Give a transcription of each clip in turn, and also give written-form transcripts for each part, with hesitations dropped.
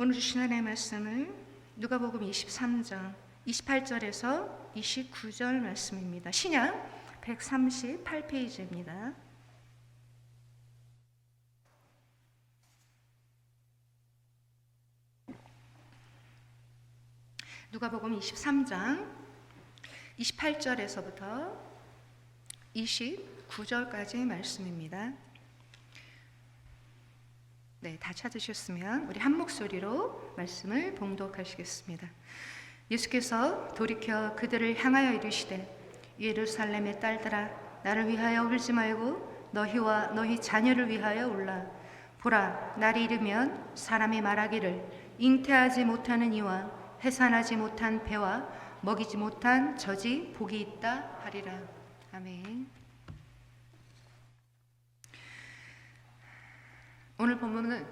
오늘 주신 하나님의 말씀은 누가복음 23장 28절에서 29절 말씀입니다. 신약 138페이지입니다. 누가복음 23장 28절에서부터 29절까지 말씀입니다. 네, 다 찾으셨으면 우리 한 목소리로 말씀을 봉독하시겠습니다. 예수께서 돌이켜 그들을 향하여 이르시되 예루살렘의 딸들아 나를 위하여 울지 말고 너희와 너희 자녀를 위하여 울라. 보라, 날이 이르면 사람이 말하기를 잉태하지 못하는 이와 해산하지 못한 배와 먹이지 못한 젖이 복이 있다 하리라. 아멘. 오늘 본문은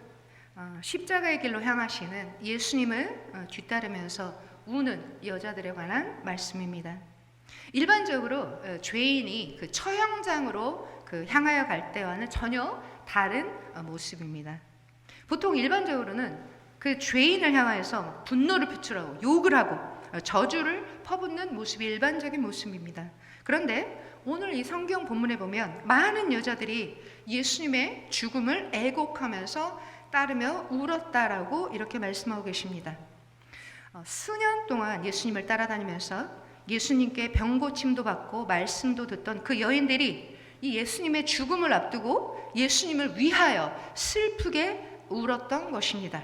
십자가의 길로 향하시는 예수님을 뒤따르면서 우는 여자들에 관한 말씀입니다. 일반적으로 죄인이 그 처형장으로 향하여 갈 때와는 전혀 다른 모습입니다. 보통 일반적으로는 그 죄인을 향하여서 분노를 표출하고 욕을 하고 저주를 퍼붓는 모습이 일반적인 모습입니다. 그런데 오늘 이 성경 본문에 보면 많은 여자들이 예수님의 죽음을 애곡하면서 따르며 울었다라고 이렇게 말씀하고 계십니다. 수년 동안 예수님을 따라다니면서 예수님께 병고침도 받고 말씀도 듣던 그 여인들이 이 예수님의 죽음을 앞두고 예수님을 위하여 슬프게 울었던 것입니다.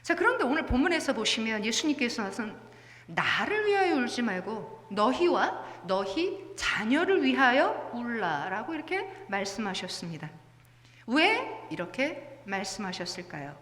자, 그런데 오늘 본문에서 보시면 예수님께서는 나를 위하여 울지 말고 너희와 너희 자녀를 위하여 울라라고 이렇게 말씀하셨습니다. 왜 이렇게 말씀하셨을까요?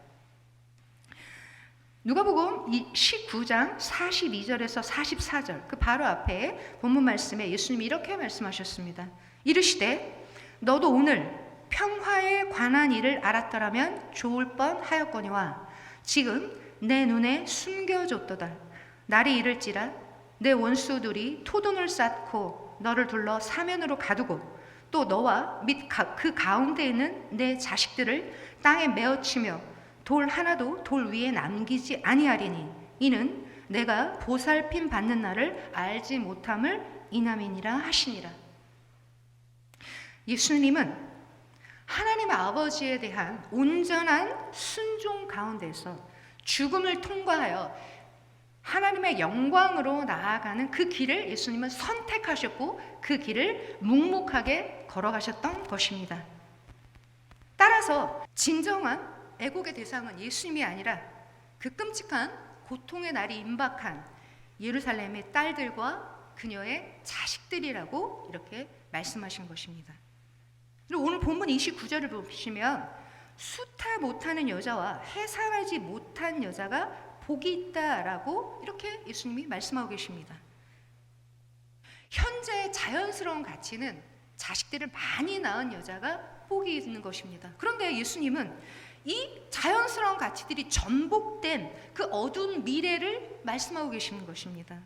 누가복음 19장 42절에서 44절 그 바로 앞에 본문 말씀에 예수님이 이렇게 말씀하셨습니다. 이르시되 너도 오늘 평화에 관한 일을 알았더라면 좋을 뻔하였거니와 지금 내 눈에 숨겨졌도다. 날이 이를지라 내 원수들이 토둔을 쌓고 너를 둘러 사면으로 가두고 또 너와 및 그 가운데 있는 내 자식들을 땅에 메어치며 돌 하나도 돌 위에 남기지 아니하리니 이는 내가 보살핌 받는 날을 알지 못함을 인함이니라 하시니라. 예수님은 하나님 아버지에 대한 온전한 순종 가운데서 죽음을 통과하여 하나님의 영광으로 나아가는 그 길을 예수님은 선택하셨고 그 길을 묵묵하게 걸어가셨던 것입니다. 따라서 진정한 애곡의 대상은 예수님이 아니라 그 끔찍한 고통의 날이 임박한 예루살렘의 딸들과 그녀의 자식들이라고 이렇게 말씀하신 것입니다. 그리고 오늘 본문 29절을 보시면 수타 못하는 여자와 해산하지 못한 여자가 복이 있다라고 이렇게 예수님이 말씀하고 계십니다. 현재 자연스러운 가치는 자식들을 많이 낳은 여자가 복이 있는 것입니다. 그런데 예수님은 이 자연스러운 가치들이 전복된 그 어두운 미래를 말씀하고 계시는 것입니다.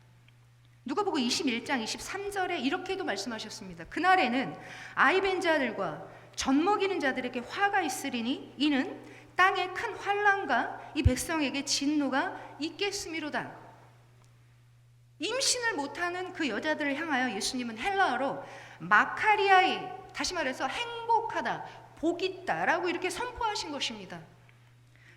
누가복음 21장 23절에 이렇게도 말씀하셨습니다. 그날에는 아이벤 자들과 젖먹이는 자들에게 화가 있으리니 이는 땅에 큰 환난과 이 백성에게 진노가 있겠음이로다. 임신을 못하는 그 여자들을 향하여 예수님은 헬라어로 마카리아이, 다시 말해서 행복하다, 복 있다라고 이렇게 선포하신 것입니다.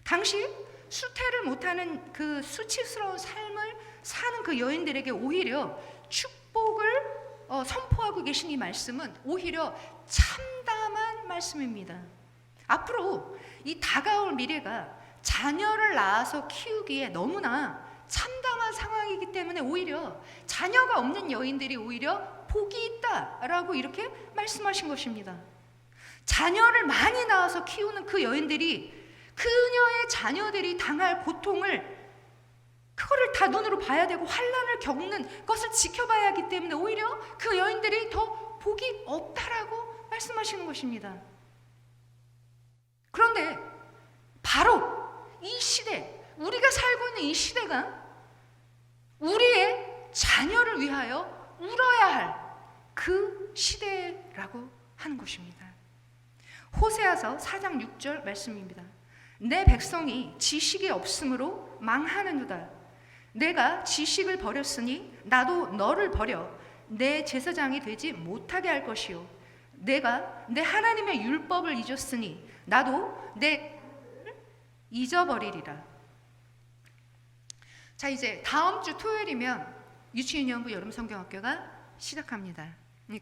당시 수태를 못하는 그 수치스러운 삶을 사는 그 여인들에게 오히려 축복을 선포하고 계신 이 말씀은 오히려 참담한 말씀입니다. 앞으로 이 다가올 미래가 자녀를 낳아서 키우기에 너무나 참담한 상황이기 때문에 오히려 자녀가 없는 여인들이 오히려 복이 있다라고 이렇게 말씀하신 것입니다. 자녀를 많이 낳아서 키우는 그 여인들이 그녀의 자녀들이 당할 고통을 그거를 다 눈으로 봐야 되고 환난을 겪는 것을 지켜봐야 하기 때문에 오히려 그 여인들이 더 복이 없다라고 말씀하시는 것입니다. 그런데 바로 이 시대, 우리가 살고 있는 이 시대가 우리의 자녀를 위하여 울어야 할 그 시대라고 하는 것입니다. 호세아서 4장 6절 말씀입니다. 내 백성이 지식이 없으므로 망하는도다. 내가 지식을 버렸으니 나도 너를 버려 내 제사장이 되지 못하게 할 것이요 내가 내 하나님의 율법을 잊었으니 나도 내 잊어버리리라. 자, 이제 다음 주 토요일이면 유치유년부 여름성경학교가 시작합니다.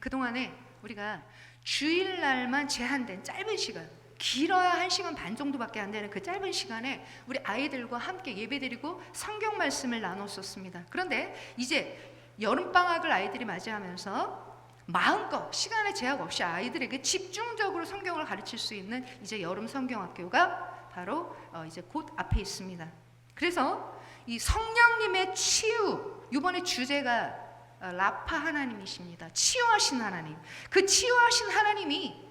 그동안에 우리가 주일날만 제한된 짧은 시간, 길어야 1시간 반 정도밖에 안 되는 그 짧은 시간에 우리 아이들과 함께 예배드리고 성경 말씀을 나눴었습니다. 그런데 이제 여름방학을 아이들이 맞이하면서 마음껏 시간의 제약 없이 아이들에게 집중적으로 성경을 가르칠 수 있는 이제 여름성경학교가 바로 이제 곧 앞에 있습니다. 그래서 이 성령님의 치유, 이번에 주제가 라파 하나님이십니다. 치유하신 하나님. 그 치유하신 하나님이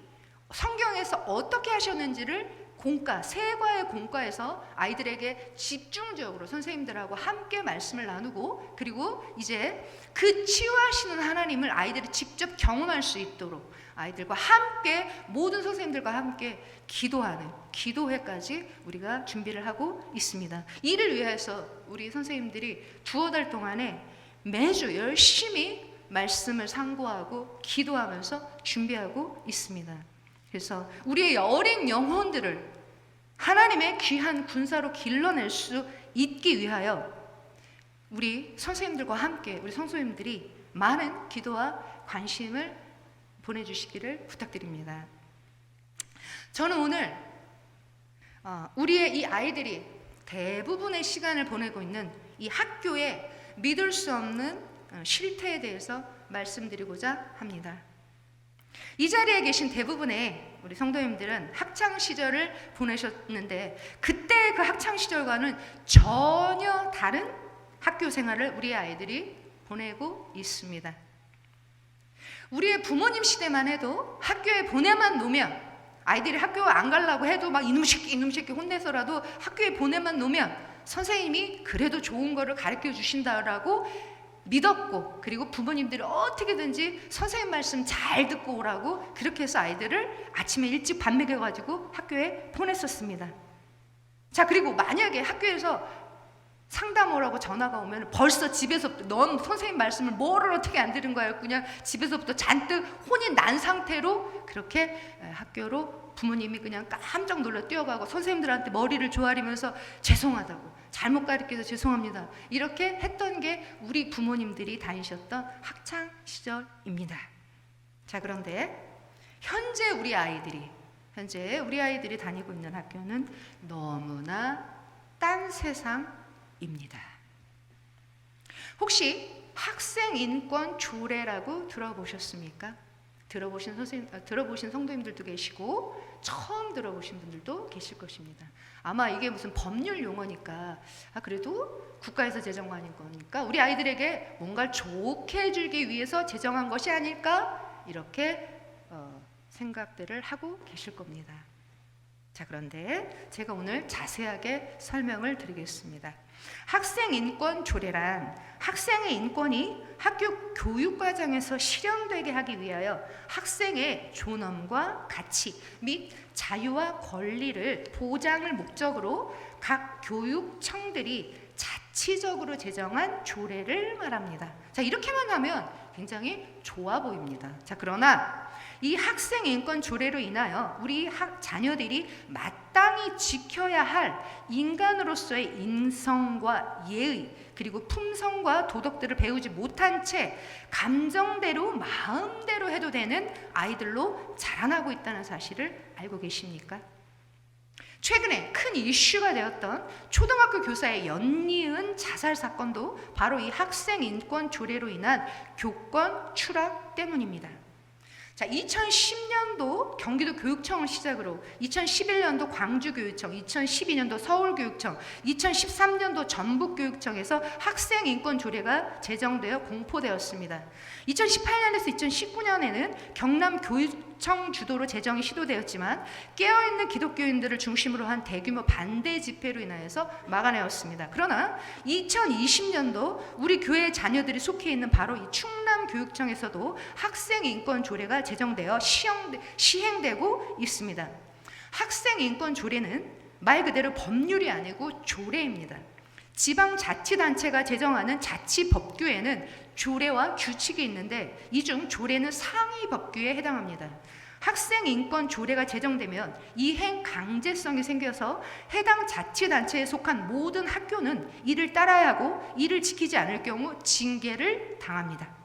성경에서 어떻게 하셨는지를 세과의 공과에서 아이들에게 집중적으로 선생님들하고 함께 말씀을 나누고, 그리고 이제 그 치유하시는 하나님을 아이들이 직접 경험할 수 있도록 아이들과 함께, 모든 선생님들과 함께 기도하는 기도회까지 우리가 준비를 하고 있습니다. 이를 위해서 우리 선생님들이 두어 달 동안에 매주 열심히 말씀을 상고하고 기도하면서 준비하고 있습니다. 그래서 우리의 어린 영혼들을 하나님의 귀한 군사로 길러낼 수 있기 위하여 우리 선생님들과 함께 우리 성도님들이 많은 기도와 관심을 보내주시기를 부탁드립니다. 저는 오늘 우리의 이 아이들이 대부분의 시간을 보내고 있는 이 학교의 믿을 수 없는 실태에 대해서 말씀드리고자 합니다. 이 자리에 계신 대부분의 우리 성도님들은 학창 시절을 보내셨는데 그때의 그 학창 시절과는 전혀 다른 학교 생활을 우리의 아이들이 보내고 있습니다. 우리의 부모님 시대만 해도 학교에 보내만 놓으면, 아이들이 학교 안 가려고 해도 막 이놈 새끼 혼내서라도 학교에 보내만 놓으면 선생님이 그래도 좋은 거를 가르쳐 주신다라고 믿었고, 그리고 부모님들이 어떻게든지 선생님 말씀 잘 듣고 오라고 그렇게 해서 아이들을 아침에 일찍 밥 먹여가지고 학교에 보냈었습니다. 자, 그리고 만약에 학교에서 상담 오라고 전화가 오면 벌써 집에서부터 넌 선생님 말씀을 뭐를 어떻게 안 들은 거야, 그냥 집에서부터 잔뜩 혼이 난 상태로 그렇게 학교로 부모님이 그냥 깜짝 놀라 뛰어가고 선생님들한테 머리를 조아리면서 죄송하다고, 잘못 가르쳐서 죄송합니다, 이렇게 했던 게 우리 부모님들이 다니셨던 학창 시절입니다. 자, 그런데 현재 우리 아이들이 다니고 있는 학교는 너무나 딴 세상입니다. 혹시 학생인권 조례라고 들어보셨습니까? 들어보신 성도님들도 계시고 처음 들어보신 분들도 계실 것입니다. 아마 이게 무슨 법률 용어니까 그래도 국가에서 제정한 거니까 우리 아이들에게 뭔가를 좋게 해주기 위해서 제정한 것이 아닐까, 이렇게 생각들을 하고 계실 겁니다. 자, 그런데 제가 오늘 자세하게 설명을 드리겠습니다. 학생인권 조례란 학생의 인권이 학교 교육과정에서 실현되게 하기 위하여 학생의 존엄과 가치 및 자유와 권리를 보장을 목적으로 각 교육청들이 자치적으로 제정한 조례를 말합니다. 자, 이렇게만 하면 굉장히 좋아 보입니다. 자, 그러나 이 학생인권 조례로 인하여 우리 자녀들이 마땅히 지켜야 할 인간으로서의 인성과 예의, 그리고 품성과 도덕들을 배우지 못한 채 감정대로 마음대로 해도 되는 아이들로 자라나고 있다는 사실을 알고 계십니까? 최근에 큰 이슈가 되었던 초등학교 교사의 연이은 자살 사건도 바로 이 학생인권 조례로 인한 교권 추락 때문입니다. 자, 2010년도 경기도 교육청을 시작으로 2011년도 광주교육청, 2012년도 서울교육청, 2013년도 전북교육청에서 학생인권 조례가 제정되어 공포되었습니다. 2018년에서 2019년에는 경남교육청 주도로 제정이 시도되었지만 깨어있는 기독교인들을 중심으로 한 대규모 반대 집회로 인하여서 막아내었습니다. 그러나 2020년도 우리 교회 자녀들이 속해 있는 바로 이 충남교육청에서도 학생인권 조례가 제정되어 시행되고 있습니다. 학생인권 조례는 말 그대로 법률이 아니고 조례입니다. 지방자치단체가 제정하는 자치법규에는 조례와 규칙이 있는데 이 중 조례는 상위 법규에 해당합니다. 학생인권 조례가 제정되면 이행 강제성이 생겨서 해당 자치단체에 속한 모든 학교는 이를 따라야 하고 이를 지키지 않을 경우 징계를 당합니다.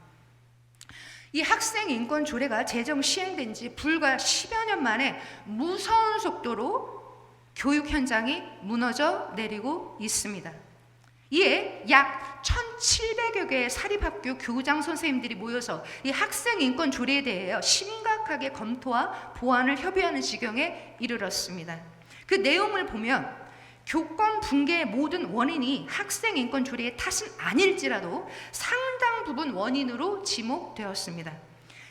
이 학생인권 조례가 제정 시행된 지 불과 10여 년 만에 무서운 속도로 교육 현장이 무너져 내리고 있습니다. 이에 약 1,700여 개의 사립학교 교장 선생님들이 모여서 이 학생인권 조례에 대해 심각하게 검토와 보완을 협의하는 지경에 이르렀습니다. 그 내용을 보면 교권 붕괴의 모든 원인이 학생인권 조례의 탓은 아닐지라도 상당 부분 원인으로 지목되었습니다.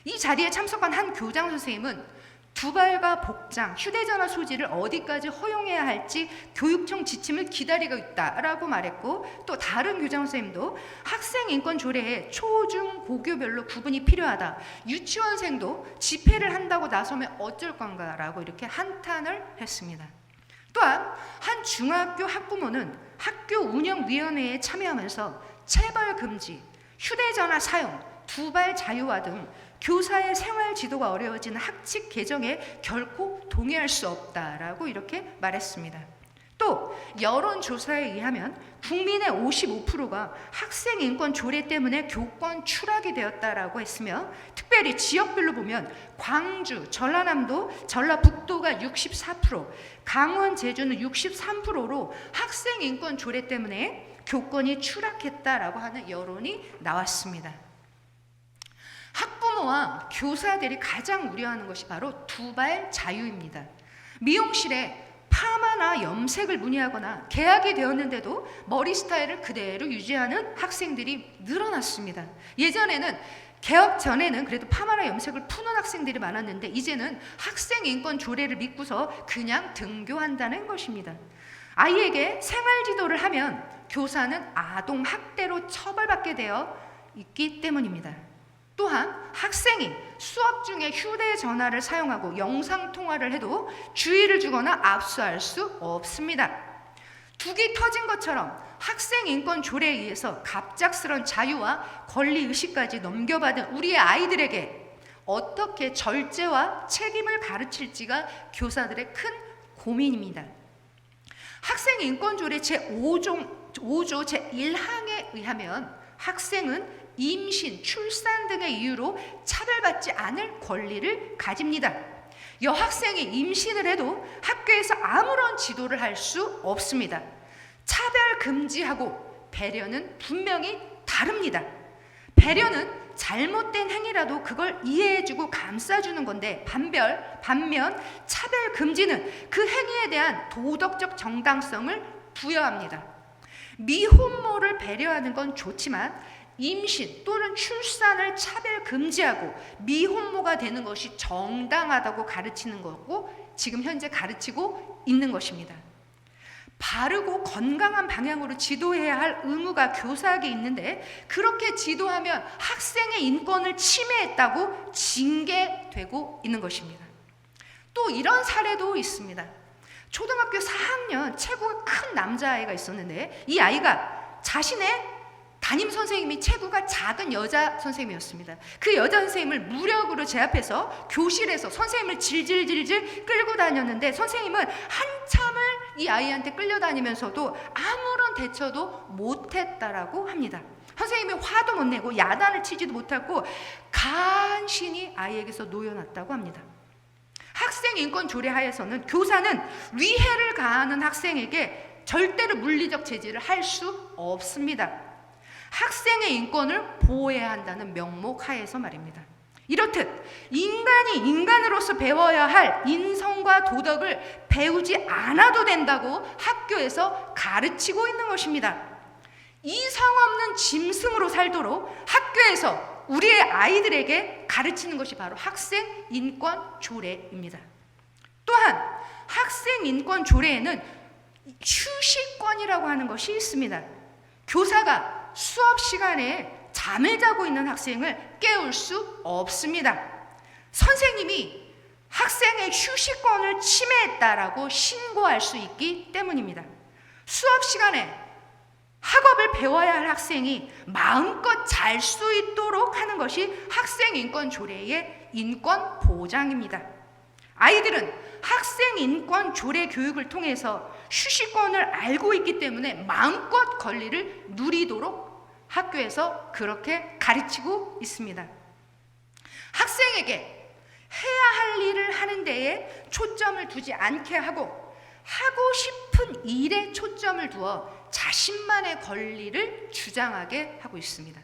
이 자리에 참석한 한 교장 선생님은 두발과 복장, 휴대전화 소지를 어디까지 허용해야 할지 교육청 지침을 기다리고 있다라고 말했고, 또 다른 교장 선생님도 학생인권 조례에 초, 중, 고교별로 구분이 필요하다. 유치원생도 집회를 한다고 나서면 어쩔 건가라고 이렇게 한탄을 했습니다. 또한 한 중학교 학부모는 학교 운영위원회에 참여하면서 체벌 금지, 휴대전화 사용, 두발 자유화 등 교사의 생활 지도가 어려워지는 학칙 개정에 결코 동의할 수 없다라고 이렇게 말했습니다. 또 여론조사에 의하면 국민의 55%가 학생인권 조례 때문에 교권 추락이 되었다라고 했으며, 특별히 지역별로 보면 광주, 전라남도, 전라북도가 64%, 강원, 제주는 63%로 학생인권 조례 때문에 교권이 추락했다라고 하는 여론이 나왔습니다. 학부모와 교사들이 가장 우려하는 것이 바로 두발 자유입니다. 미용실에 파마나 염색을 문의하거나 계약이 되었는데도 머리 스타일을 그대로 유지하는 학생들이 늘어났습니다. 예전에는 개혁 전에는 그래도 파마나 염색을 푸는 학생들이 많았는데 이제는 학생인권 조례를 믿고서 그냥 등교한다는 것입니다. 아이에게 생활지도를 하면 교사는 아동학대로 처벌받게 되어 있기 때문입니다. 또한 학생이 수업 중에 휴대전화를 사용하고 영상통화를 해도 주의를 주거나 압수할 수 없습니다. 둑이 터진 것처럼 학생인권 조례에 의해서 갑작스런 자유와 권리의식까지 넘겨받은 우리의 아이들에게 어떻게 절제와 책임을 가르칠지가 교사들의 큰 고민입니다. 학생인권조례 제5조 제1항에 의하면 학생은 임신, 출산 등의 이유로 차별받지 않을 권리를 가집니다. 여학생이 임신을 해도 학교에서 아무런 지도를 할 수 없습니다. 차별 금지하고 배려는 분명히 다릅니다. 배려는 잘못된 행위라도 그걸 이해해주고 감싸주는 건데, 반면 차별 금지는 그 행위에 대한 도덕적 정당성을 부여합니다. 미혼모를 배려하는 건 좋지만 임신 또는 출산을 차별 금지하고 미혼모가 되는 것이 정당하다고 가르치는 거고 지금 현재 가르치고 있는 것입니다. 바르고 건강한 방향으로 지도해야 할 의무가 교사에게 있는데 그렇게 지도하면 학생의 인권을 침해했다고 징계되고 있는 것입니다. 또 이런 사례도 있습니다. 초등학교 4학년 체구가 큰 남자아이가 있었는데 이 아이가 자신의 담임 선생님이 체구가 작은 여자 선생님이었습니다. 그 여자 선생님을 무력으로 제압해서 교실에서 선생님을 질질질질 끌고 다녔는데 선생님은 한참을 이 아이한테 끌려다니면서도 아무런 대처도 못했다라고 합니다. 선생님이 화도 못 내고 야단을 치지도 못하고 간신히 아이에게서 놓여놨다고 합니다. 학생인권 조례 하에서는 교사는 위해를 가하는 학생에게 절대로 물리적 제지를 할 수 없습니다. 학생의 인권을 보호해야 한다는 명목 하에서 말입니다. 이렇듯 인간이 인간으로서 배워야 할 인성과 도덕을 배우지 않아도 된다고 학교에서 가르치고 있는 것입니다. 이성 없는 짐승으로 살도록 학교에서 우리의 아이들에게 가르치는 것이 바로 학생인권 조례입니다. 또한 학생인권 조례에는 휴식권이라고 하는 것이 있습니다. 교사가 수업 시간에 잠을 자고 있는 학생을 깨울 수 없습니다. 선생님이 학생의 휴식권을 침해했다라고 신고할 수 있기 때문입니다. 수업 시간에 학업을 배워야 할 학생이 마음껏 잘 수 있도록 하는 것이 학생인권조례의 인권 보장입니다. 아이들은 학생인권 조례 교육을 통해서 휴식권을 알고 있기 때문에 마음껏 권리를 누리도록 학교에서 그렇게 가르치고 있습니다. 학생에게 해야 할 일을 하는 데에 초점을 두지 않게 하고 하고 싶은 일에 초점을 두어 자신만의 권리를 주장하게 하고 있습니다.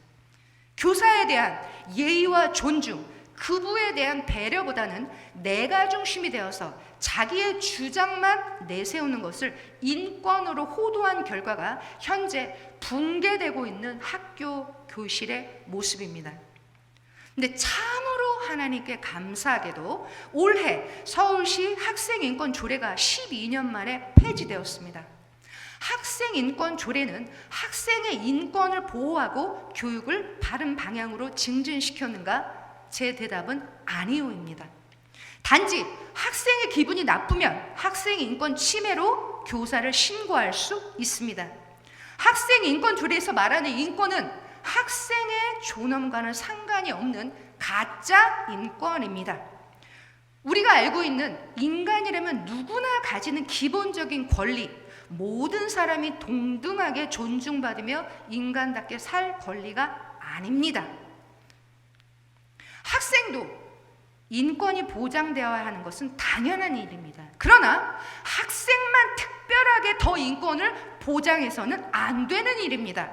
교사에 대한 예의와 존중, 그부에 대한 배려보다는 내가 중심이 되어서 자기의 주장만 내세우는 것을 인권으로 호도한 결과가 현재 붕괴되고 있는 학교 교실의 모습입니다. 근데 참으로 하나님께 감사하게도 올해 서울시 학생인권조례가 12년 만에 폐지되었습니다. 학생인권조례는 학생의 인권을 보호하고 교육을 바른 방향으로 증진시켰는가? 제 대답은 아니오입니다. 단지 학생의 기분이 나쁘면 학생인권 침해로 교사를 신고할 수 있습니다. 학생인권조례에서 말하는 인권은 학생의 존엄과는 상관이 없는 가짜 인권입니다. 우리가 알고 있는 인간이라면 누구나 가지는 기본적인 권리, 모든 사람이 동등하게 존중받으며 인간답게 살 권리가 아닙니다. 학생도 인권이 보장되어야 하는 것은 당연한 일입니다. 그러나 학생만 특별하게 더 인권을 보장해서는 안 되는 일입니다.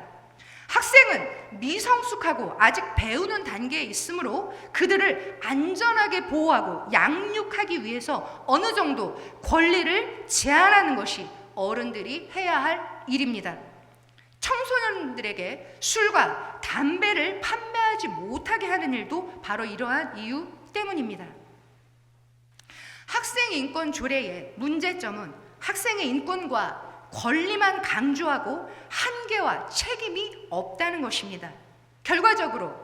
학생은 미성숙하고 아직 배우는 단계에 있으므로 그들을 안전하게 보호하고 양육하기 위해서 어느 정도 권리를 제한하는 것이 어른들이 해야 할 일입니다. 청소년들에게 술과 담배를 판매하지 못하게 하는 일도 바로 이러한 이유 때문입니다. 학생인권조례의 문제점은 학생의 인권과 권리만 강조하고 한계와 책임이 없다는 것입니다. 결과적으로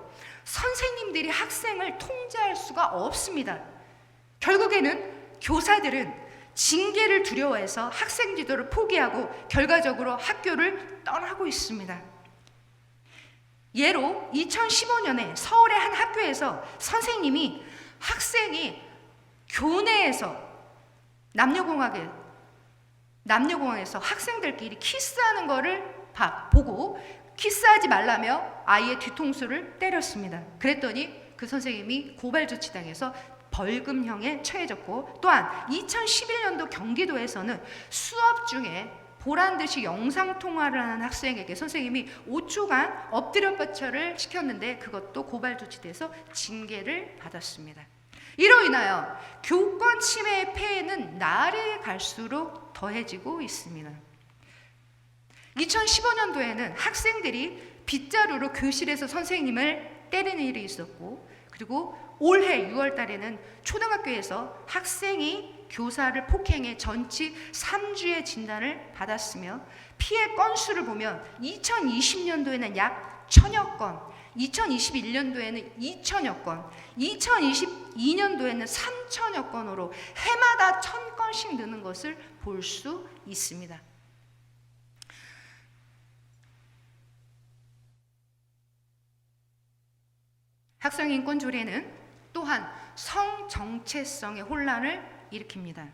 선생님들이 학생을 통제할 수가 없습니다. 결국에는 교사들은 징계를 두려워해서 학생 지도를 포기하고 결과적으로 학교를 떠나고 있습니다. 예로 2015년에 서울의 한 학교에서 선생님이 학생이 교내에서 남녀공학에서 학생들끼리 키스하는 거를 보고 키스하지 말라며 아이의 뒤통수를 때렸습니다. 그랬더니 그 선생님이 고발 조치당해서 벌금형에 처해졌고, 또한 2011년도 경기도에서는 수업 중에 보란듯이 영상통화를 하는 학생에게 선생님이 5초간 엎드려 뻗쳐를 시켰는데 그것도 고발 조치돼서 징계를 받았습니다. 이로 인하여 교권 침해의 폐해는 날이 갈수록 더해지고 있습니다. 2015년도에는 학생들이 빗자루로 교실에서 선생님을 때리는 일이 있었고, 그리고 올해 6월 달에는 초등학교에서 학생이 교사를 폭행해 전치 3주의 진단을 받았으며, 피해 건수를 보면 2020년도에는 약 1000여 건, 2021년도에는 2000여 건, 2022년도에는 3000여 건으로 해마다 1000건씩 느는 것을 볼 수 있습니다. 학생인권조례는 또한 성정체성의 혼란을 일으킵니다.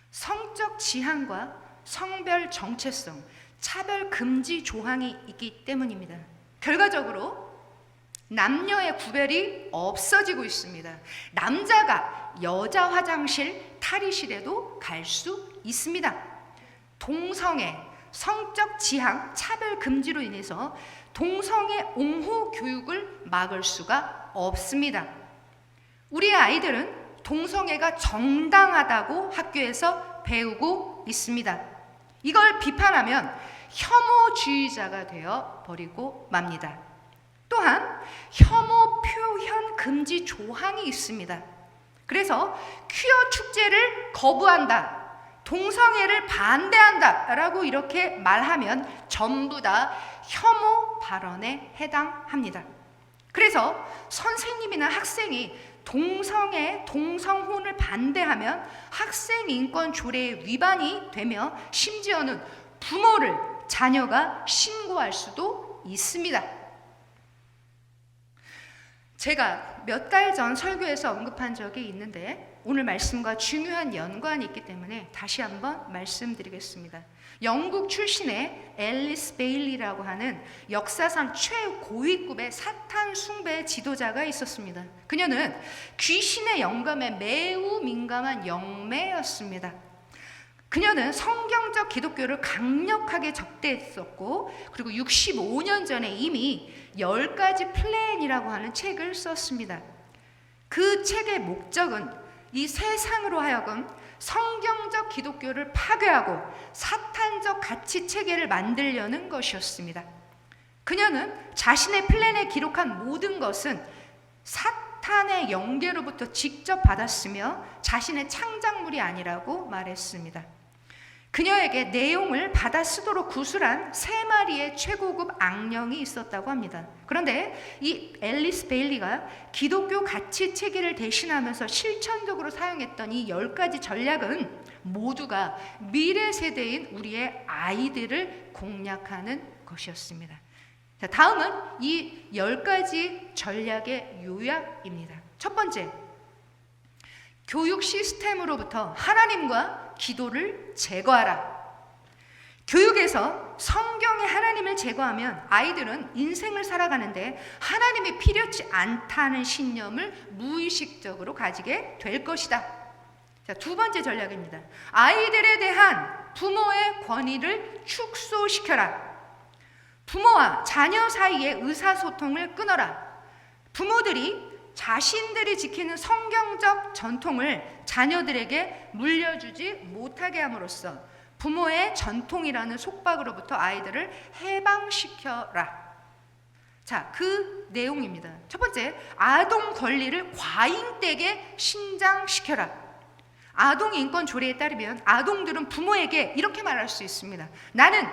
성적 지향과 성별 정체성, 차별 금지 조항이 있기 때문입니다. 결과적으로 남녀의 구별이 없어지고 있습니다. 남자가 여자 화장실, 탈의실에도 갈 수 있습니다. 동성애, 성적 지향, 차별 금지로 인해서 동성애 옹호 교육을 막을 수가 없습니다. 우리의 아이들은 동성애가 정당하다고 학교에서 배우고 있습니다. 이걸 비판하면 혐오주의자가 되어 버리고 맙니다. 또한 혐오 표현 금지 조항이 있습니다. 그래서 퀴어 축제를 거부한다, 동성애를 반대한다 라고 이렇게 말하면 전부 다 혐오 발언에 해당합니다. 그래서 선생님이나 학생이 동성애, 동성혼을 반대하면 학생 인권 조례의 위반이 되며 심지어는 부모를 자녀가 신고할 수도 있습니다. 제가 몇 달 전 설교에서 언급한 적이 있는데 오늘 말씀과 중요한 연관이 있기 때문에 다시 한번 말씀드리겠습니다. 영국 출신의 앨리스 베일리라고 하는 역사상 최고위급의 사탄 숭배 지도자가 있었습니다. 그녀는 귀신의 영감에 매우 민감한 영매였습니다. 그녀는 성경적 기독교를 강력하게 적대했었고, 그리고 65년 전에 이미 10가지 플랜이라고 하는 책을 썼습니다. 그 책의 목적은 이 세상으로 하여금 성경적 기독교를 파괴하고 사탄적 가치 체계를 만들려는 것이었습니다. 그녀는 자신의 플랜에 기록한 모든 것은 사탄의 영계로부터 직접 받았으며 자신의 창작물이 아니라고 말했습니다. 그녀에게 내용을 받아 쓰도록 구술한 3마리의 최고급 악령이 있었다고 합니다. 그런데 이 앨리스 베일리가 기독교 가치 체계를 대신하면서 실천적으로 사용했던 이 10가지 전략은 모두가 미래 세대인 우리의 아이들을 공략하는 것이었습니다. 자, 다음은 이 10가지 전략의 요약입니다. 첫 번째, 교육 시스템으로부터 하나님과 기도를 제거하라. 교육에서 성경의 하나님을 제거하면 아이들은 인생을 살아가는데 하나님이 필요치 않다는 신념을 무의식적으로 가지게 될 것이다. 자, 두 번째 전략입니다. 아이들에 대한 부모의 권위를 축소시켜라. 부모와 자녀 사이의 의사소통을 끊어라. 부모들이 자신들이 지키는 성경적 전통을 자녀들에게 물려주지 못하게 함으로써 부모의 전통이라는 속박으로부터 아이들을 해방시켜라. 자, 그 내용입니다. 첫 번째, 아동 권리를 과잉되게 신장시켜라. 아동 인권 조례에 따르면 아동들은 부모에게 이렇게 말할 수 있습니다. 나는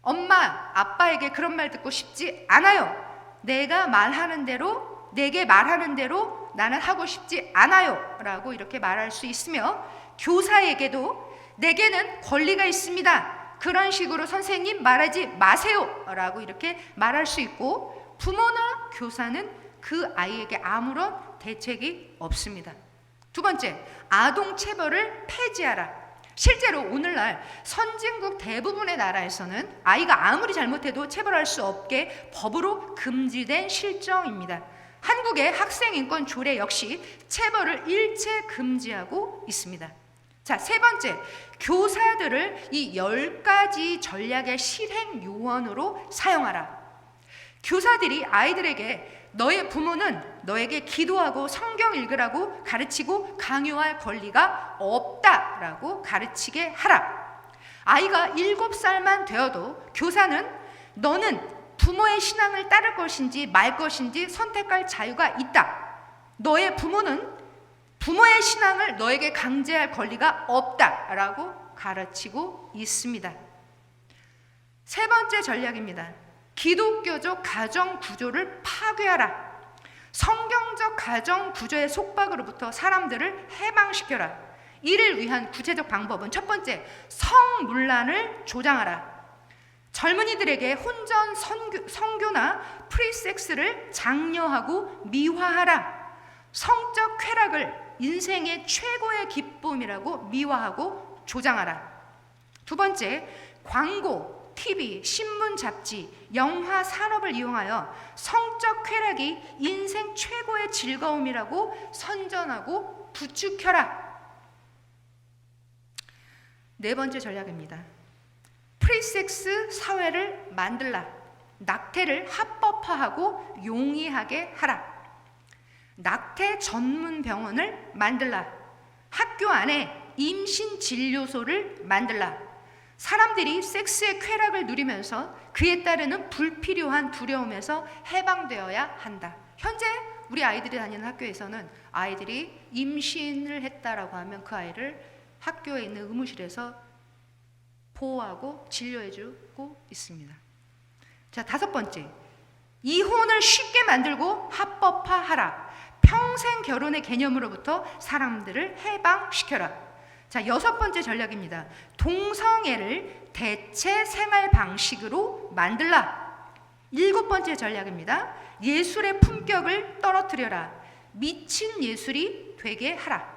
엄마, 아빠에게 그런 말 듣고 싶지 않아요. 내가 말하는 대로, 내게 말하는 대로 나는 하고 싶지 않아요 라고 이렇게 말할 수 있으며, 교사에게도 내게는 권리가 있습니다. 그런 식으로 선생님 말하지 마세요 라고 이렇게 말할 수 있고, 부모나 교사는 그 아이에게 아무런 대책이 없습니다. 두 번째, 아동 체벌을 폐지하라. 실제로 오늘날 선진국 대부분의 나라에서는 아이가 아무리 잘못해도 체벌할 수 없게 법으로 금지된 실정입니다. 한국의 학생인권 조례 역시 체벌을 일체 금지하고 있습니다. 자, 세 번째, 교사들을 이 10가지 전략의 실행 요원으로 사용하라. 교사들이 아이들에게 너의 부모는 너에게 기도하고 성경 읽으라고 가르치고 강요할 권리가 없다라고 가르치게 하라. 아이가 7살만 되어도 교사는 너는 부모의 신앙을 따를 것인지 말 것인지 선택할 자유가 있다. 너의 부모는 부모의 신앙을 너에게 강제할 권리가 없다라고 가르치고 있습니다. 세 번째 전략입니다. 기독교적 가정 구조를 파괴하라. 성경적 가정 구조의 속박으로부터 사람들을 해방시켜라. 이를 위한 구체적 방법은 첫 번째, 성문란을 조장하라. 젊은이들에게 혼전 성교나 프리섹스를 장려하고 미화하라. 성적 쾌락을 인생의 최고의 기쁨이라고 미화하고 조장하라. 두 번째, 광고, TV, 신문, 잡지, 영화 산업을 이용하여 성적 쾌락이 인생 최고의 즐거움이라고 선전하고 부추겨라. 네 번째 전략입니다. 프리섹스 사회를 만들라. 낙태를 합법화하고 용이하게 하라. 낙태 전문 병원을 만들라. 학교 안에 임신 진료소를 만들라. 사람들이 섹스의 쾌락을 누리면서 그에 따르는 불필요한 두려움에서 해방되어야 한다. 현재 우리 아이들이 다니는 학교에서는 아이들이 임신을 했다라고 하면 그 아이를 학교에 있는 의무실에서 보호하고 진료해주고 있습니다. 자, 다섯 번째, 이혼을 쉽게 만들고 합법화하라. 평생 결혼의 개념으로부터 사람들을 해방시켜라. 자, 6번째 전략입니다. 동성애를 대체 생활 방식으로 만들라. 7번째 전략입니다. 예술의 품격을 떨어뜨려라. 미친 예술이 되게 하라.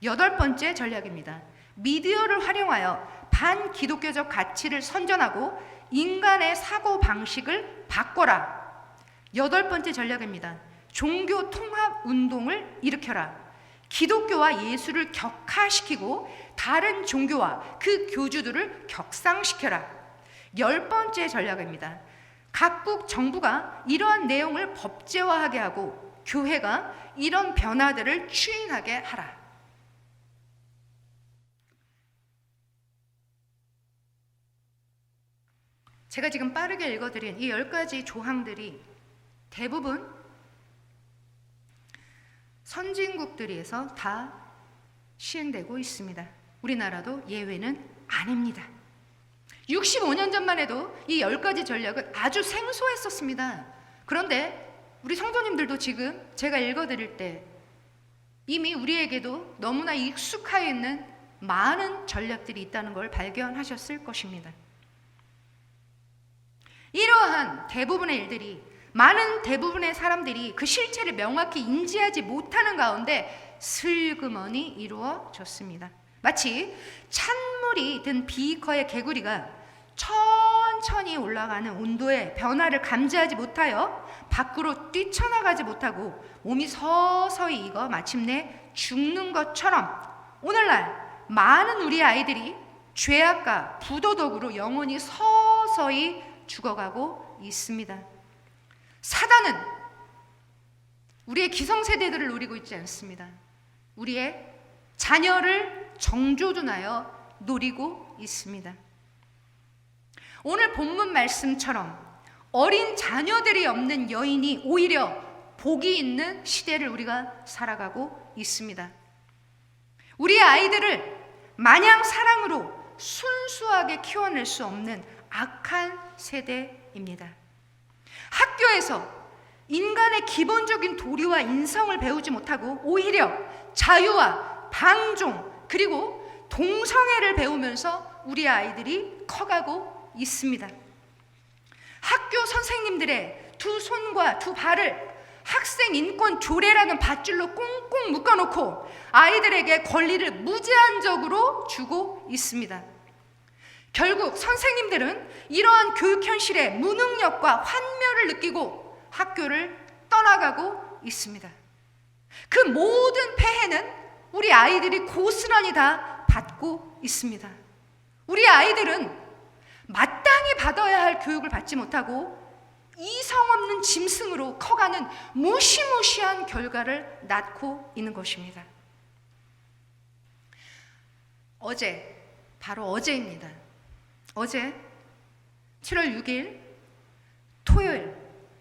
8번째 전략입니다. 미디어를 활용하여 반기독교적 가치를 선전하고 인간의 사고 방식을 바꿔라. 8번째 전략입니다. 종교 통합 운동을 일으켜라. 기독교와 예수를 격화시키고 다른 종교와 그 교주들을 격상시켜라. 10번째 전략입니다. 각국 정부가 이러한 내용을 법제화하게 하고 교회가 이런 변화들을 추인하게 하라. 제가 지금 빠르게 읽어드린 이 10가지 조항들이 대부분 선진국들에서 다 시행되고 있습니다. 우리나라도 예외는 아닙니다. 65년 전만 해도 이 10가지 전략은 아주 생소했었습니다. 그런데 우리 성도님들도 지금 제가 읽어드릴 때 이미 우리에게도 너무나 익숙하여 있는 많은 전략들이 있다는 걸 발견하셨을 것입니다. 이러한 대부분의 일들이 많은 대부분의 사람들이 그 실체를 명확히 인지하지 못하는 가운데 슬그머니 이루어졌습니다. 마치 찬물이 든 비커의 개구리가 천천히 올라가는 온도의 변화를 감지하지 못하여 밖으로 뛰쳐나가지 못하고 몸이 서서히 익어 마침내 죽는 것처럼 오늘날 많은 우리 아이들이 죄악과 부도덕으로 영혼이 서서히 죽어가고 있습니다. 사단은 우리의 기성세대들을 노리고 있지 않습니다. 우리의 자녀를 정조준하여 노리고 있습니다. 오늘 본문 말씀처럼 어린 자녀들이 없는 여인이 오히려 복이 있는 시대를 우리가 살아가고 있습니다. 우리 아이들을 마냥 사랑으로 순수하게 키워낼 수 없는 악한 세대입니다. 학교에서 인간의 기본적인 도리와 인성을 배우지 못하고 오히려 자유와 방종 그리고 동성애를 배우면서 우리 아이들이 커가고 있습니다. 학교 선생님들의 두 손과 두 발을 학생 인권 조례라는 밧줄로 꽁꽁 묶어놓고 아이들에게 권리를 무제한적으로 주고 있습니다. 결국 선생님들은 이러한 교육 현실의 무능력과 환멸을 느끼고 학교를 떠나가고 있습니다. 그 모든 폐해는 우리 아이들이 고스란히 다 받고 있습니다. 우리 아이들은 마땅히 받아야 할 교육을 받지 못하고 이성 없는 짐승으로 커가는 무시무시한 결과를 낳고 있는 것입니다. 바로 어제입니다. 어제 7월 6일 토요일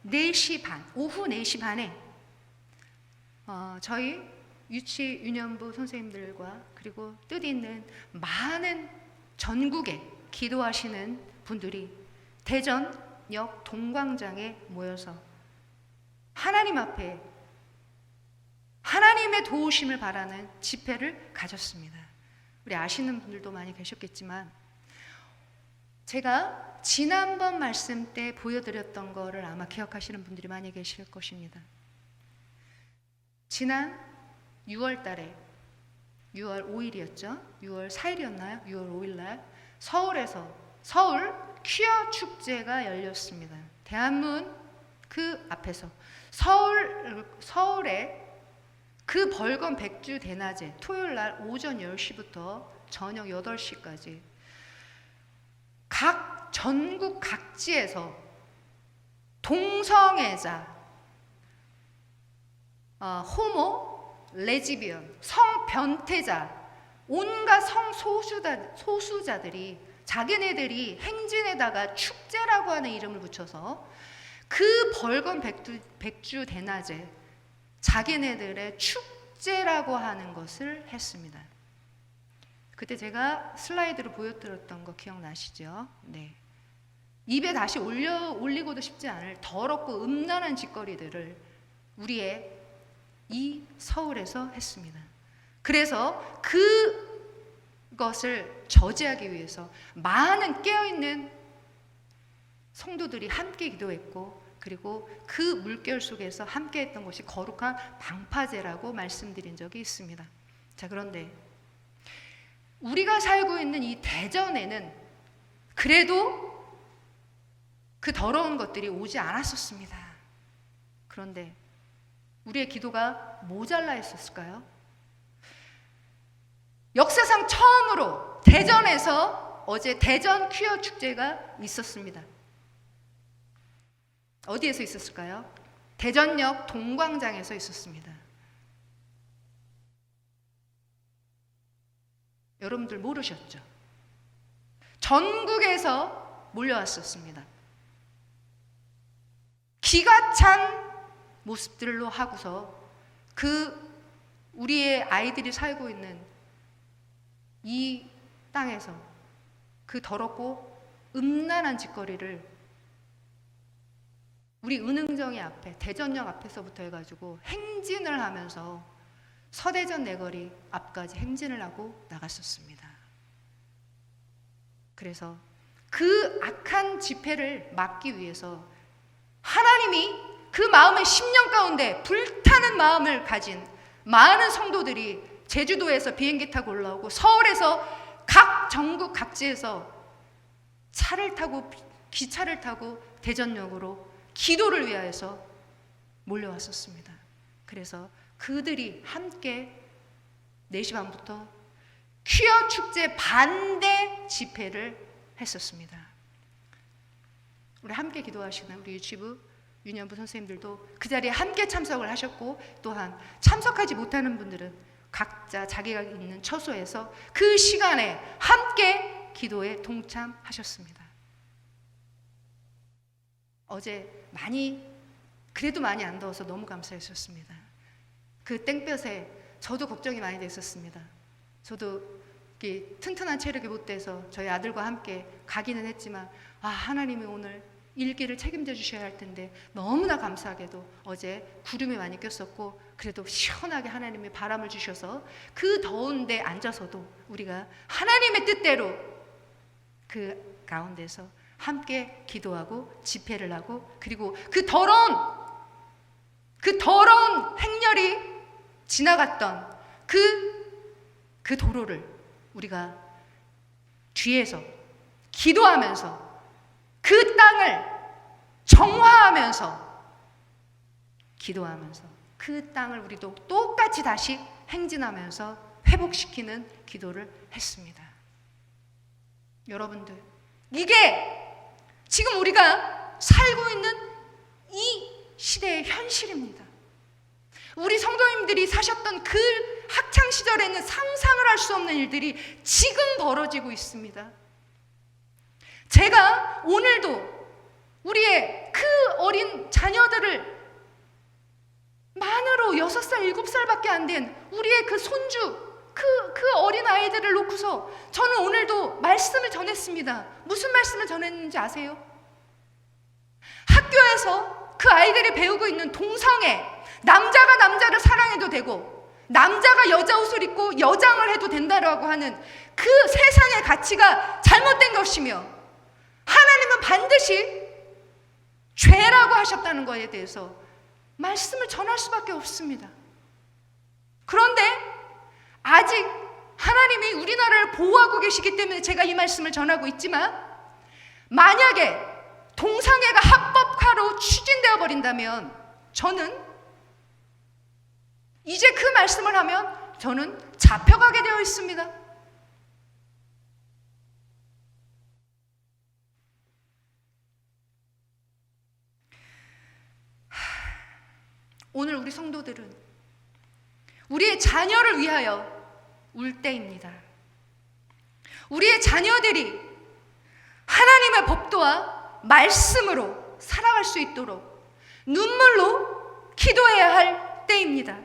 4시 반, 오후 4시 반에 저희 유치유년부 선생님들과 그리고 뜻 있는 많은 전국에 기도하시는 분들이 대전역 동광장에 모여서 하나님 앞에 하나님의 도우심을 바라는 집회를 가졌습니다. 우리 아시는 분들도 많이 계셨겠지만 제가 지난번 말씀 때 보여드렸던 거를 아마 기억하시는 분들이 많이 계실 것입니다. 지난 6월 달에 6월 5일이었죠? 6월 4일이었나요? 6월 5일 날 서울에서 서울 퀴어 축제가 열렸습니다. 대한문 그 앞에서 서울에 그 벌건 백주 대낮에 토요일 날 오전 10시부터 저녁 8시까지 전국 각지에서 동성애자, 호모, 레즈비언, 성변태자, 온갖 성소수자들이 자기네들이 행진에다가 축제라고 하는 이름을 붙여서 그 벌건 백주 대낮에 자기네들의 축제라고 하는 것을 했습니다. 그때 제가 슬라이드로 보여드렸던 거 기억나시죠? 네. 입에 다시 올리고도 싶지 않을 더럽고 음란한 짓거리들을 우리의 이 서울에서 했습니다. 그래서 그것을 저지하기 위해서 많은 깨어있는 성도들이 함께 기도했고, 그리고 그 물결 속에서 함께 했던 것이 거룩한 방파제라고 말씀드린 적이 있습니다. 자, 그런데 우리가 살고 있는 이 대전에는 그래도 그 더러운 것들이 오지 않았었습니다. 그런데 우리의 기도가 모자라 했었을까요? 역사상 처음으로 대전에서 어제 대전 퀴어 축제가 있었습니다. 어디에서 있었을까요? 대전역 동광장에서 있었습니다. 여러분들 모르셨죠? 전국에서 몰려왔었습니다. 기가 찬 모습들로 하고서 우리의 아이들이 살고 있는 이 땅에서 그 더럽고 음란한 짓거리를 우리 은흥정이 앞에, 대전역 앞에서부터 해가지고 행진을 하면서 서대전 내거리 앞까지 행진을 하고 나갔었습니다. 그래서 그 악한 집회를 막기 위해서 하나님이 그 마음의 심령 가운데 불타는 마음을 가진 많은 성도들이 제주도에서 비행기 타고 올라오고, 서울에서 전국 각지에서 차를 타고, 기차를 타고 대전역으로 기도를 위하여서 몰려왔었습니다. 그래서 그들이 함께 4시 반부터 퀴어 축제 반대 집회를 했었습니다. 우리 함께 기도하시는 우리 유치부 유년부 선생님들도 그 자리에 함께 참석을 하셨고, 또한 참석하지 못하는 분들은 각자 자기가 있는 처소에서 그 시간에 함께 기도에 동참하셨습니다. 어제 그래도 많이 안 더워서 너무 감사했었습니다. 그 땡볕에 저도 걱정이 많이 됐었습니다. 저도 튼튼한 체력이 못 돼서 저희 아들과 함께 가기는 했지만, 하나님이 오늘 일기를 책임져 주셔야 할 텐데 너무나 감사하게도 어제 구름이 많이 꼈었고, 그래도 시원하게 하나님이 바람을 주셔서 그 더운데 앉아서도 우리가 하나님의 뜻대로 그 가운데서 함께 기도하고 집회를 하고, 그리고 그 더러운 행렬이 지나갔던 그 도로를 우리가 뒤에서 기도하면서 그 땅을 정화하면서 기도하면서 그 땅을 우리도 똑같이 다시 행진하면서 회복시키는 기도를 했습니다. 여러분들, 이게 지금 우리가 살고 있는 이 시대의 현실입니다. 우리 성도님들이 사셨던 그 학창시절에는 상상을 할 수 없는 일들이 지금 벌어지고 있습니다. 제가 오늘도 우리의 그 어린 자녀들을, 만으로 6살, 7살밖에 안 된 우리의 그 손주, 그 어린 아이들을 놓고서 저는 오늘도 말씀을 전했습니다. 무슨 말씀을 전했는지 아세요? 학교에서 그 아이들이 배우고 있는 동성애, 남자가 남자를 사랑해도 되고 남자가 여자 옷을 입고 여장을 해도 된다라고 하는 그 세상의 가치가 잘못된 것이며, 하나님은 반드시 죄라고 하셨다는 것에 대해서 말씀을 전할 수밖에 없습니다. 그런데 아직 하나님이 우리나라를 보호하고 계시기 때문에 제가 이 말씀을 전하고 있지만, 만약에 동성애가 합법화로 추진되어 버린다면 저는 이제 그 말씀을 하면 저는 잡혀가게 되어 있습니다. 오늘 우리 성도들은 우리의 자녀를 위하여 울 때입니다. 우리의 자녀들이 하나님의 법도와 말씀으로 살아갈 수 있도록 눈물로 기도해야 할 때입니다.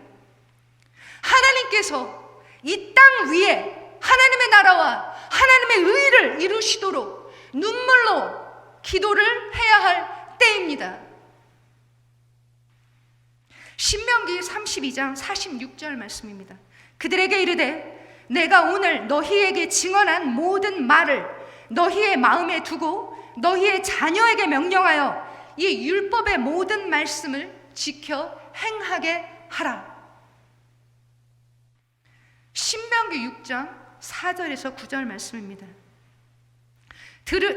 하나님께서 이 땅 위에 하나님의 나라와 하나님의 의를 이루시도록 눈물로 기도를 해야 할 때입니다. 신명기 32장 46절 말씀입니다. 그들에게 이르되 내가 오늘 너희에게 증언한 모든 말을 너희의 마음에 두고 너희의 자녀에게 명령하여 이 율법의 모든 말씀을 지켜 행하게 하라. 신명기 6장 4절에서 9절 말씀입니다.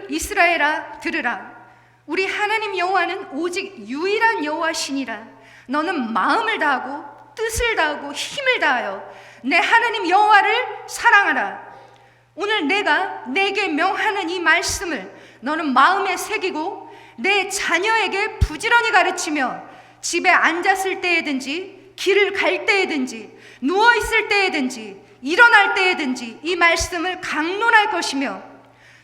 이스라엘아 들으라. 우리 하나님 여호와는 오직 유일한 여호와시니라. 너는 마음을 다하고 뜻을 다하고 힘을 다하여 내 하나님 여호와를 사랑하라. 오늘 내가 내게 명하는 이 말씀을 너는 마음에 새기고 내 자녀에게 부지런히 가르치며 집에 앉았을 때에든지 길을 갈 때에든지 누워있을 때에든지 일어날 때에든지 이 말씀을 강론할 것이며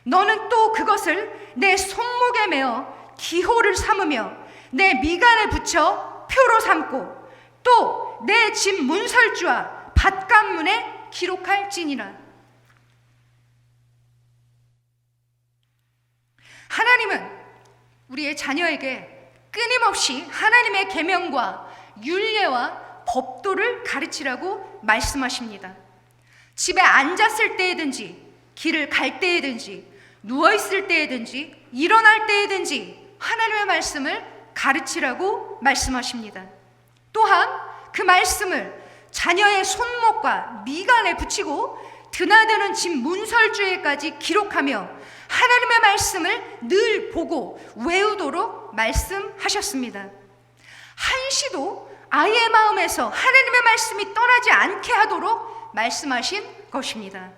너는 또 그것을 내 손목에 메어 기호를 삼으며 내 미간에 붙여 표로 삼고 또 내 집 문설주와 밭간문에 기록할지니라. 하나님은 우리의 자녀에게 끊임없이 하나님의 계명과 율례와 법도를 가르치라고 말씀하십니다. 집에 앉았을 때에든지 길을 갈 때에든지 누워있을 때에든지 일어날 때에든지 하나님의 말씀을 가르치라고 말씀하십니다. 또한 그 말씀을 자녀의 손목과 미간에 붙이고 드나드는 집 문설주에까지 기록하며 하나님의 말씀을 늘 보고 외우도록 말씀하셨습니다. 한시도 아이의 마음에서 하나님의 말씀이 떠나지 않게 하도록 말씀하신 것입니다.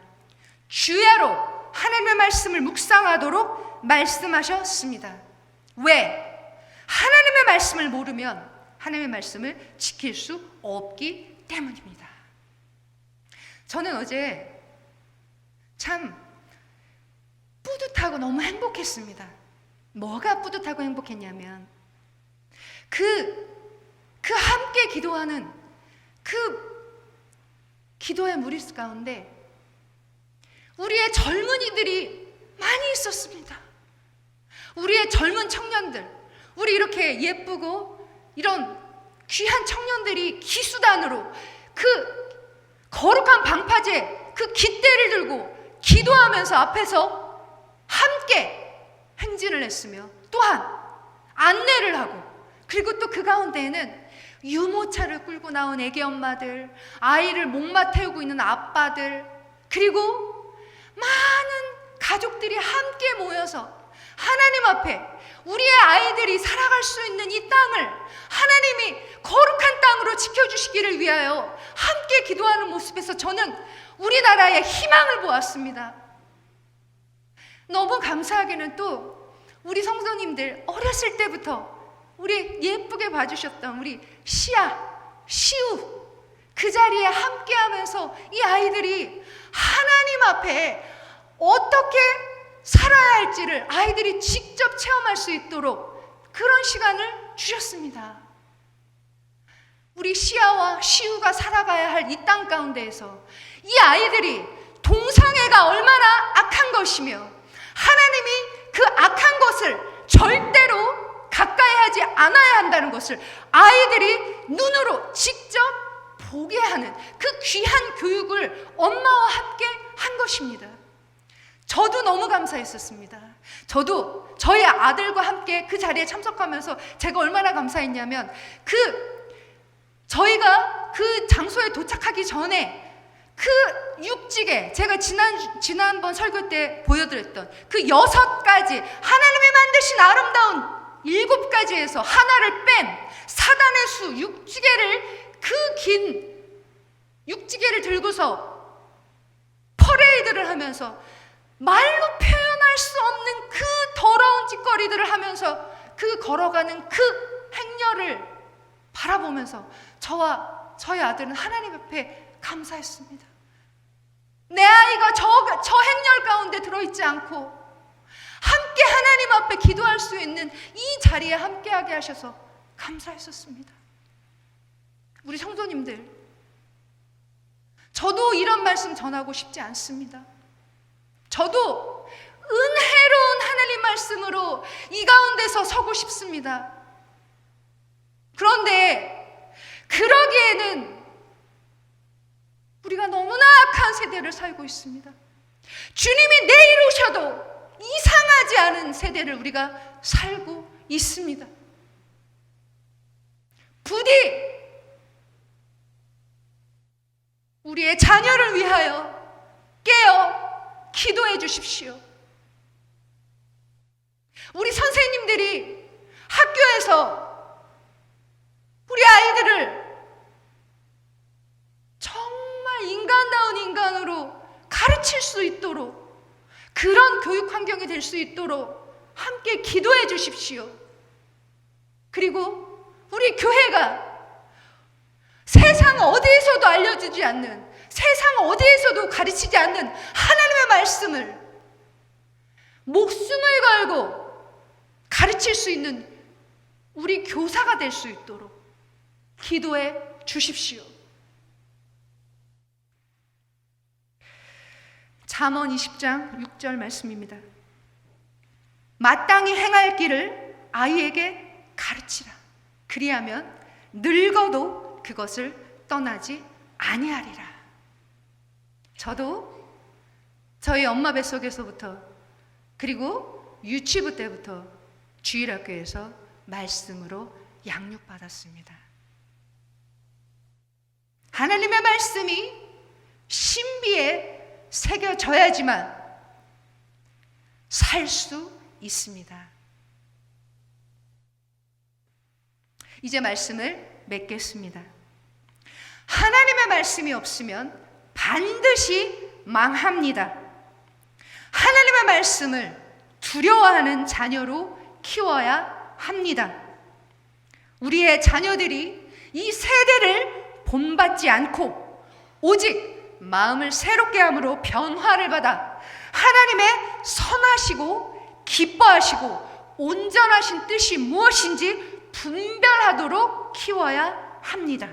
주야로 하나님의 말씀을 묵상하도록 말씀하셨습니다. 왜? 하나님의 말씀을 모르면 하나님의 말씀을 지킬 수 없기 때문입니다. 저는 어제 참 뿌듯하고 너무 행복했습니다. 뭐가 뿌듯하고 행복했냐면 그 함께 기도하는 그 기도의 무리수 가운데 우리의 젊은이들이 많이 있었습니다. 우리의 젊은 청년들, 우리 이렇게 예쁘고 이런 귀한 청년들이 기수단으로 그 거룩한 방파제 그 깃대를 들고 기도하면서 앞에서 함께 행진을 했으며 또한 안내를 하고 그리고 또 그 가운데에는 유모차를 끌고 나온 애기 엄마들, 아이를 목마 태우고 있는 아빠들, 그리고 많은 가족들이 함께 모여서 하나님 앞에 우리의 아이들이 살아갈 수 있는 이 땅을 하나님이 거룩한 땅으로 지켜주시기를 위하여 함께 기도하는 모습에서 저는 우리나라의 희망을 보았습니다. 너무 감사하게는 또 우리 성도님들 어렸을 때부터 우리 예쁘게 봐주셨던 우리 시우 그 자리에 함께하면서 이 아이들이 하나님 앞에 어떻게 살아야 할지를 아이들이 직접 체험할 수 있도록 그런 시간을 주셨습니다. 우리 시아와 시우가 살아가야 할 이 땅 가운데에서 이 아이들이 동성애가 얼마나 악한 것이며 하나님이 그 악한 것을 절대로 가까이 하지 않아야 한다는 것을 아이들이 눈으로 직접 보게 하는 그 귀한 교육을 엄마와 함께 한 것입니다. 저도 너무 감사했었습니다. 저도 저희 아들과 함께 그 자리에 참석하면서 제가 얼마나 감사했냐면 저희가 그 장소에 도착하기 전에 그 육지계 제가 지난번 설교 때 보여드렸던 그 6가지 하나님이 만드신 아름다운 7가지에서 하나를 뺀 사단의 수 육지계를 그 긴 육지계를 들고서 퍼레이드를 하면서 말로 표현할 수 없는 그 더러운 짓거리들을 하면서 그 걸어가는 그 행렬을 바라보면서 저와 저희 아들은 하나님 앞에 감사했습니다. 내 아이가 저 행렬 가운데 들어있지 않고 함께 하나님 앞에 기도할 수 있는 이 자리에 함께하게 하셔서 감사했었습니다. 우리 성도님들, 저도 이런 말씀 전하고 싶지 않습니다. 저도 은혜로운 하나님 말씀으로 이 가운데서 서고 싶습니다. 그런데 그러기에는 우리가 너무나 악한 세대를 살고 있습니다. 주님이 내일 오셔도 이상하지 않은 세대를 우리가 살고 있습니다. 부디 우리의 자녀를 위하여 깨어 기도해 주십시오. 우리 선생님들이 학교에서 우리 아이들을 정말 인간다운 인간으로 가르칠 수 있도록, 그런 교육 환경이 될 수 있도록 함께 기도해 주십시오. 그리고 우리 교회가 세상 어디에서도 알려주지 않는, 세상 어디에서도 가르치지 않는 하나님의 말씀을 목숨을 걸고 가르칠 수 있는 우리 교사가 될 수 있도록 기도해 주십시오. 잠언 20장 6절 말씀입니다. 마땅히 행할 길을 아이에게 가르치라. 그리하면 늙어도 그것을 떠나지 아니하리라. 저도 저희 엄마 뱃속에서부터, 그리고 유치부 때부터 주일학교에서 말씀으로 양육받았습니다. 하나님의 말씀이 신비에 새겨져야지만 살 수 있습니다. 이제 말씀을 맺겠습니다. 하나님의 말씀이 없으면 반드시 망합니다. 하나님의 말씀을 두려워하는 자녀로 키워야 합니다. 우리의 자녀들이 이 세대를 본받지 않고 오직 마음을 새롭게 함으로 변화를 받아 하나님의 선하시고 기뻐하시고 온전하신 뜻이 무엇인지 분별하도록 키워야 합니다.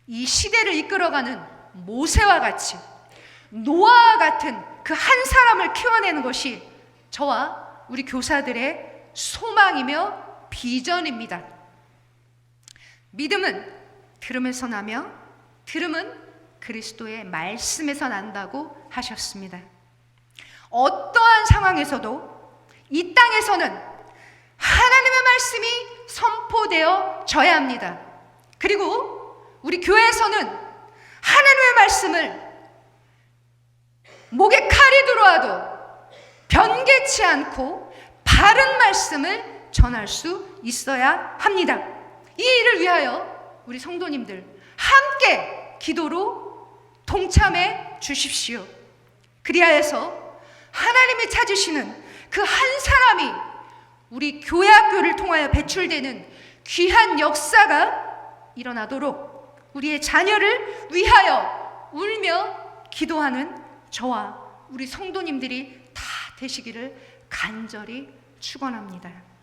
이 시대를 이끌어가는 모세와 같이, 노아와 같은 그 한 사람을 키워내는 것이 저와 우리 교사들의 소망이며 비전입니다. 믿음은 들음에서 나며 들음은 그리스도의 말씀에서 난다고 하셨습니다. 어떠한 상황에서도 이 땅에서는 하나님의 말씀이 선포되어져야 합니다. 그리고 우리 교회에서는 하나님의 말씀을 목에 칼이 들어와도 변개치 않고 바른 말씀을 전할 수 있어야 합니다. 이 일을 위하여 우리 성도님들 함께 기도로 동참해 주십시오. 그리하여서 하나님이 찾으시는 그 한 사람이 우리 교회 학교를 통하여 배출되는 귀한 역사가 일어나도록 우리의 자녀를 위하여 울며 기도하는 저와 우리 성도님들이 다 되시기를 간절히 축원합니다.